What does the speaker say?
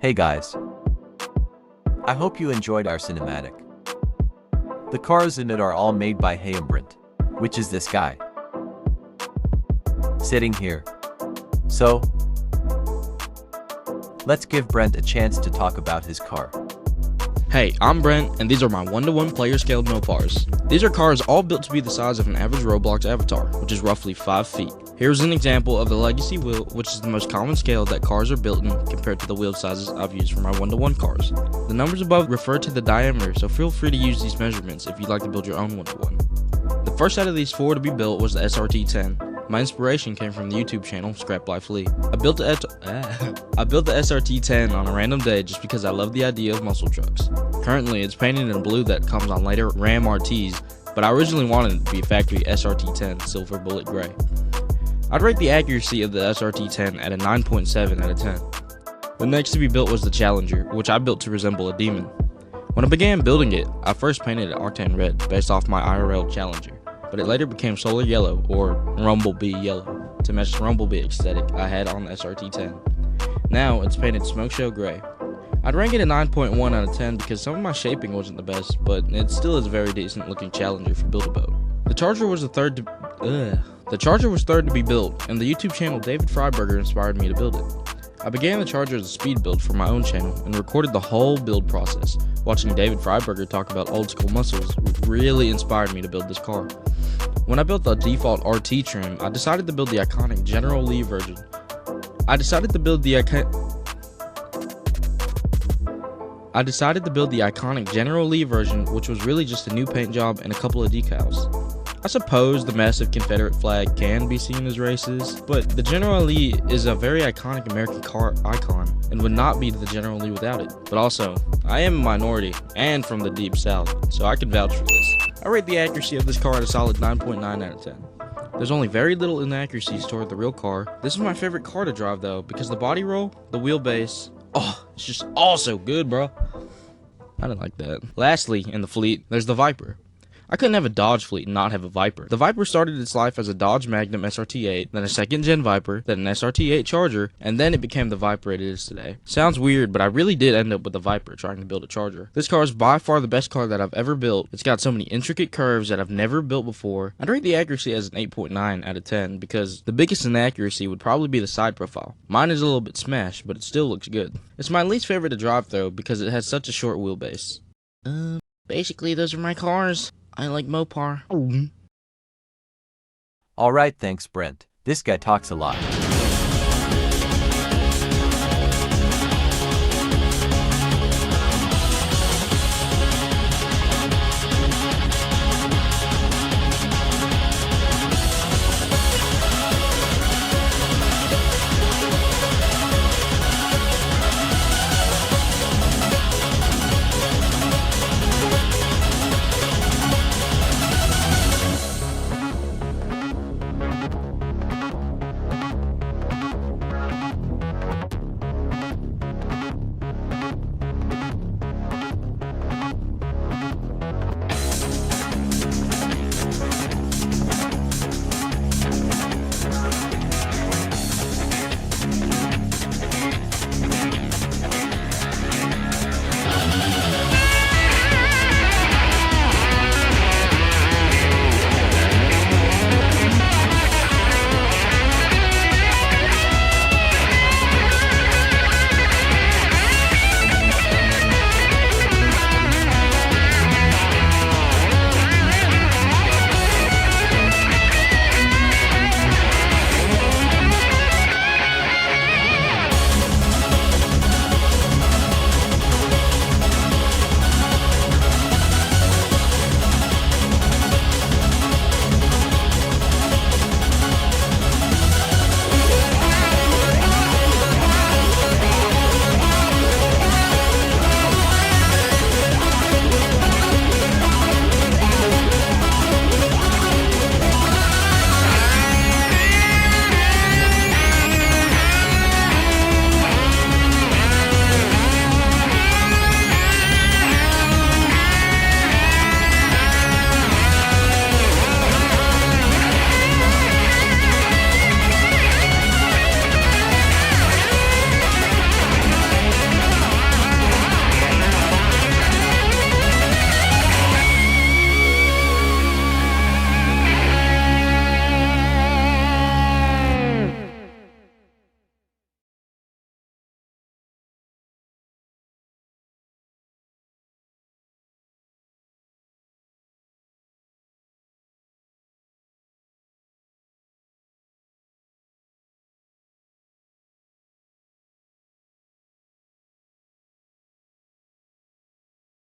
Hey guys, I hope you enjoyed our cinematic. The cars in it are all made by HeyimBrent, which is this guy sitting here. So, let's give Brent a chance to talk about his car. Hey, I'm Brent, and these are my 1-to-1 player scaled Mopars. These are cars all built to be the size of an average Roblox avatar, which is roughly 5 feet. Here's an example of the legacy wheel, which is the most common scale that cars are built in compared to the wheel sizes I've used for my 1-to-1 cars. The numbers above refer to the diameter, so feel free to use these measurements if you'd like to build your own 1-to-1. The first out of these 4 to be built was the SRT-10. My inspiration came from the YouTube channel Scrap Life Lee. I built the SRT-10 on a random day just because I love the idea of muscle trucks. Currently, it's painted in blue that comes on later Ram RTs, but I originally wanted it to be factory SRT-10 silver bullet gray. I'd rate the accuracy of the SRT-10 at a 9.7 out of 10. The next to be built was the Challenger, which I built to resemble a demon. When I began building it, I first painted it Arctan red based off my IRL Challenger, but it later became solar yellow or Rumblebee yellow to match the Rumblebee aesthetic I had on the SRT-10. Now it's painted Smoke Show gray. I'd rank it a 9.1 out of 10 because some of my shaping wasn't the best, but it still is a very decent looking Challenger for Build-A-Boat. The Charger was third to be built, and the YouTube channel David Freiberger inspired me to build it. I began the Charger as a speed build for my own channel and recorded the whole build process. Watching David Freiberger talk about old school muscles really inspired me to build this car. When I built the default RT trim, I decided to build the iconic General Lee version. Which was really just a new paint job and a couple of decals. I suppose the massive Confederate flag can be seen as racist, but the General Lee is a very iconic American car icon and would not be the General Lee without it. But also, I am a minority and from the deep south, so I can vouch for this. I rate the accuracy of this car at a solid 9.9 out of 10. There's only very little inaccuracies toward the real car. This is my favorite car to drive though, because the body roll, the wheelbase, it's just all so good, bro. I didn't like that. Lastly, in the fleet, there's the Viper. I couldn't have a Dodge fleet and not have a Viper. The Viper started its life as a Dodge Magnum SRT-8, then a second-gen Viper, then an SRT-8 Charger, and then it became the Viper it is today. Sounds weird, but I really did end up with the Viper trying to build a Charger. This car is by far the best car that I've ever built. It's got so many intricate curves that I've never built before. I'd rate the accuracy as an 8.9 out of 10 because the biggest inaccuracy would probably be the side profile. Mine is a little bit smashed, but it still looks good. It's my least favorite to drive though because it has such a short wheelbase. Basically those are my cars. I like Mopar. Alright, thanks Brent. This guy talks a lot.